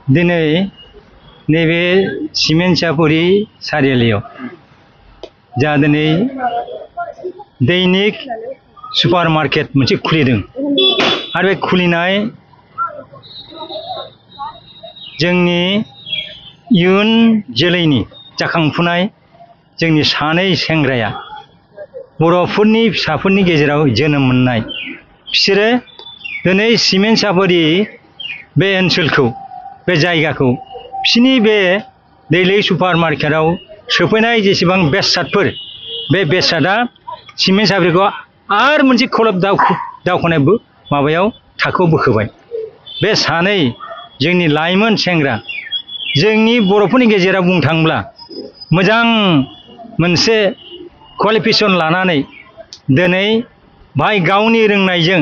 दिनै नैबे सिमेन्ट सापरि सारियालियाव जा दिनै दैनिक सुपार मार्केट मोनसे खुलिदों आरो बे खुलिनाय जोंनि इयुन जोलैनि जाखांफुनाय जोंनि सानै सेंग्राया बर'फोरनि फिसाफोरनि गेजेराव जोनोम मोननाय बिसोरो दिनै सिमेन्ट सापरि बे ओनसोलखौ बे जायगाखौ बिसोरनि बे दैलिक सुपार मार्केटआव सोफैनाय जेसेबां बेसादफोर बे बेसादा सिमेन्ट सापरिखौ आरो मोनसे खलब दावखोनाय माबायाव थाखोआव बोखोबाय। बे सानै जोंनि लाइमोन सेंग्रा जोंनि बर'फोरनि गेजेराव बुंनो थाङोब्ला मोजां मोनसे क्वालिफिकेसन लानानै दिनै बाहाय गावनि रोंनायजों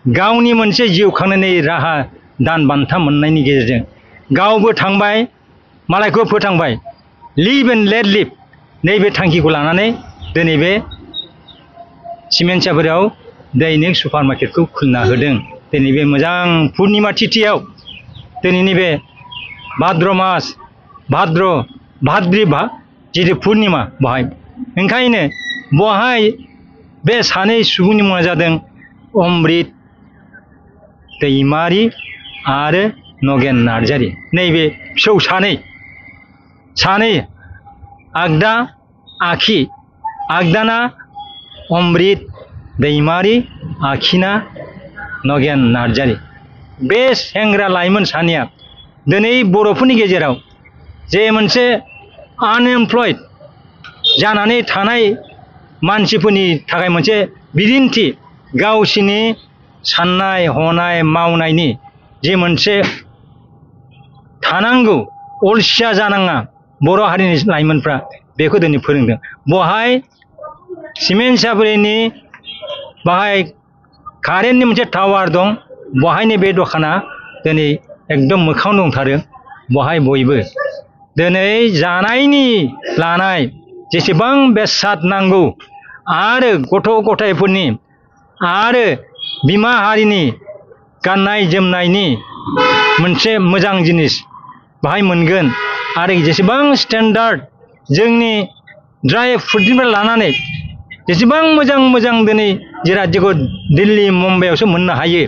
गावनि मोनसे जिउ खांनायनि राहा दान बान्था मोननायनि गेजेरजों गावबो थांबाय मालायखौ फोथांबाय लिभ एन्ड लेट लिभ नैबे थांखिखौ लानानै दिनै बे सिमेन्ट सापरियाव दैनिक सुपार मार्केटखौ खुलिना होदों। दिनै बे मोजां पुर्निमा तिथियाव दिनैनि बे भाद्र मास भाद्रि जितु पुर्निमा बहाय ओंखायनो बहाय बे सानै सुबुंनि मुङा जादों अमृत दैमारि आरो नगेन नार्जारि। नैबे फिसौ सानै आगदा आखि आगदाना अमृत दैमारि आखिना नगेन नार्जारि। बे सेंग्रा लाइमोन सानैया दिनै बर'फोरनि गेजेराव जे मोनसे आनएमप्लयड जानानै थानाय मानसिफोरनि थाखाय मोनसे बिदिन्थि गावसिनि साननाय हनाय मावनायनि जे मोनसे थानांगौ अलसिया जानाङा बर' हारिनि लाइमोनफ्रा बेखौ दिनै फोरोंदों। बहाय सिमेन्ट सापरिनि बाहाय कारेन्टनि मोनसे टावार दं बहायनो बे दखाना दिनै एकदम मोखाङाव दंथारो। बहाय बयबो दिनै जानायनि लानाय जेसेबां बेसाद नांगौ आरो गथ' गथायफोरनि आरो बिमा हारिनि गाननाय जोमनायनि मोनसे मोजां जिनिस बाहाय मोनगोन आरो जेसेबां स्टेन्डार्ड जोंनि ड्राइ फ्रुटनिफ्राय लानानै जेसेबां मोजां दिनै जिराद जेखौ दिल्ली मुम्बाइआवसो मोननो हायो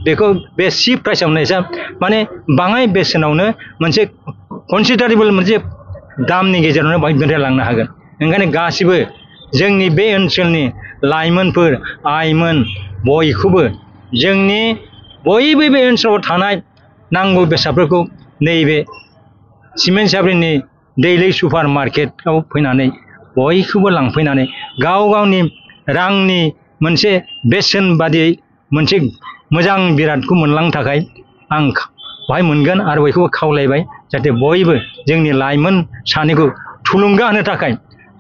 बेखौ बे चिप प्राइसआवनो एसे माने बाङाय बेसेनावनो मोनसे कनसिडारेबल मोनसे दामनि गेजेरावनो बाहाय दोनलांनो हागोन। ओंखायनो गासिबो जोंनि बे ओनसोलनि लाइमोनफोर आइमोन बयखौबो जोंनि बयबो बे ओनसोलाव थानाय नांगौ बेसादफोरखौ नैबे सिमेन्ट सापरिनि दैलिक सुपार मार्केटआव फैनानै बयखौबो लांफैनानै गाव गावनि रांनि मोनसे बेसेन बादियै मोनसे मोजां बिरादखौ मोनलांनो थाखाय आं बाहाय मोनगोन आरो बयखौबो खावलायबाय जाहाथे बयबो जोंनि लाइमोन सानैखौ थुलुंगा होनो थाखाय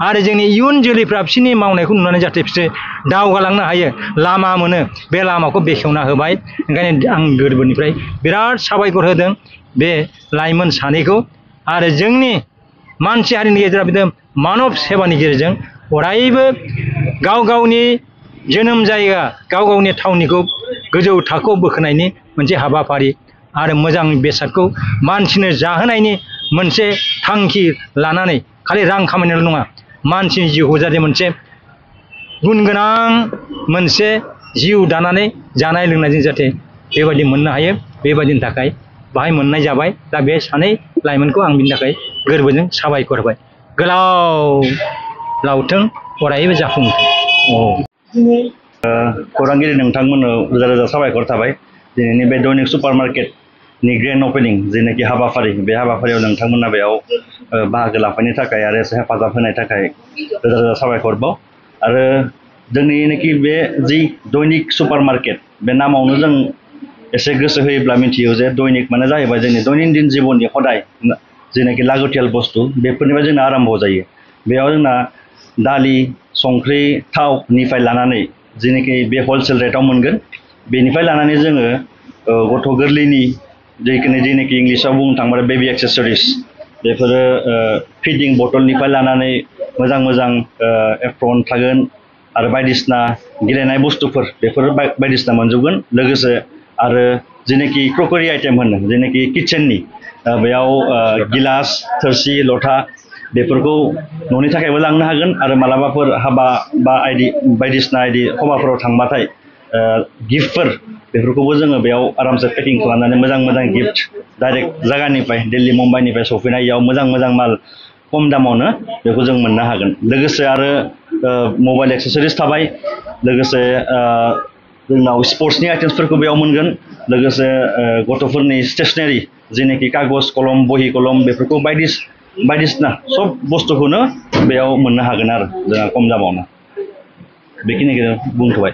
आरो जोंनि इयुन जोलैफ्रा बिसोरनि मावनायखौ नुनानै जाहाथे बिसोर दावगालांनो हायो लामा मोनो बे लामाखौ बेखेवना होबाय। ओंखायनो आं गोरबोनिफ्राय बिराद साबायखर होदों बे लाइमोन सानैखौ आरो जोंनि मानसि हारिनि गेजेराव बिदिनो मानब सेबानि गेजेरजों अरायबो गाव गावनि जोनोम जायगा गाव गावनि थावनिखौ गोजौ थाखोआव बोखोनायनि मोनसे हाबाफारि आरो मोजां बेसादखौ मानसिनो जाहोनायनि मोनसे थांखि लानानै खालि रां खामायनायल' नङा मानसिनि जिउखौ जाहाथे मोनसे गुन गोनां मोनसे जिउ दानानै जानाय लोंनायजों जाहाथे बेबायदि मोननो हायो बेबायदिनि थाखाय बाहाय मोननाय जाबाय। दा बे सानै लाइमोनखौ आं बिनि थाखाय गोरबोजों साबायखर होबाय। गोलाव लावथों अरायबो जाफुंथों। खौरांगिरि नोंथांमोननो रोजा रोजा साबायखर थाबाय। दिनैनि बे दैनिक सुपार मार्केटनि ग्रेन्ड अपेनिं जेनाखि हाबाफारि बे हाबाफारियाव नोंथांमोना बेयाव बाहागो लाफैनो थाखाय आरो एसे हेफाजाब होनाय थाखाय रोजा रोजा साबायखर बाव। आरो जोंनिनोखि बे जि दैनिक सुपार मार्केट बे नामावनो जों एसे गोसो होयोब्ला मिथियो जे दैनिक माने जाहैबाय जोंनि दैनन्दिन जिबननि हदाय जेनाखि लागोथियाल बुस्थु बेफोरनिफ्राय जोंना आराम्भ जायो। बेयाव जोंना दालि संख्रि थावनिफ्राय लानानै जेनाखि बे हलसेल रेटआव मोनगोन बेनिफ्राय लानानै जोङो गथ' गोरलैनि जेनाखि इंलिसाव बुंनो थाङोब्ला बेबि एक्सेसरिस बेफोरो फिडिं बटलनिफ्राय लानानै मोजां एप्रन थागोन आरो बायदिसिना गेलेनाय बुस्थुफोर बेफोर बायदिसिना मोनजोबगोन। लोगोसे आरो जेनाखि क्रकारि आइटेम होनो जेनाखि किचेननि बेयाव गिलास थोरसि लथा बेफोरखौ न'नि थाखायबो लांनो हागोन आरो मालाबाफोर हाबा बा बायदिसिना हाबाफोराव थांबाथाय गिफ्टफोर बेफोरखौबो जोङो बेयाव आरामसे पेकिं खालामनानै मोजां मोजां गिफ्ट डाइरेक्ट जायगानिफ्राय दिल्ली मुम्बाइनिफ्राय सफैनायाव मोजां मोजां माल खम दामावनो बेखौ जों मोननो हागोन लोगोसे आरो मबाइल एक्सेसरिस थाबाय लोगोसे जोंनाव स्पर्ट्सनि आइटेम्सफोरखौ बेयाव मोनगोन लोगोसे गथ'फोरनि स्टेसनारि जेनाखि कागज कलम बहि कलम बेफोरखौ बायदिसिना सब बुस्थुखौनो बेयाव मोननो हागोन आरो जोंहा खम दामावनो बेखिनिखौनो बुंथ'बाय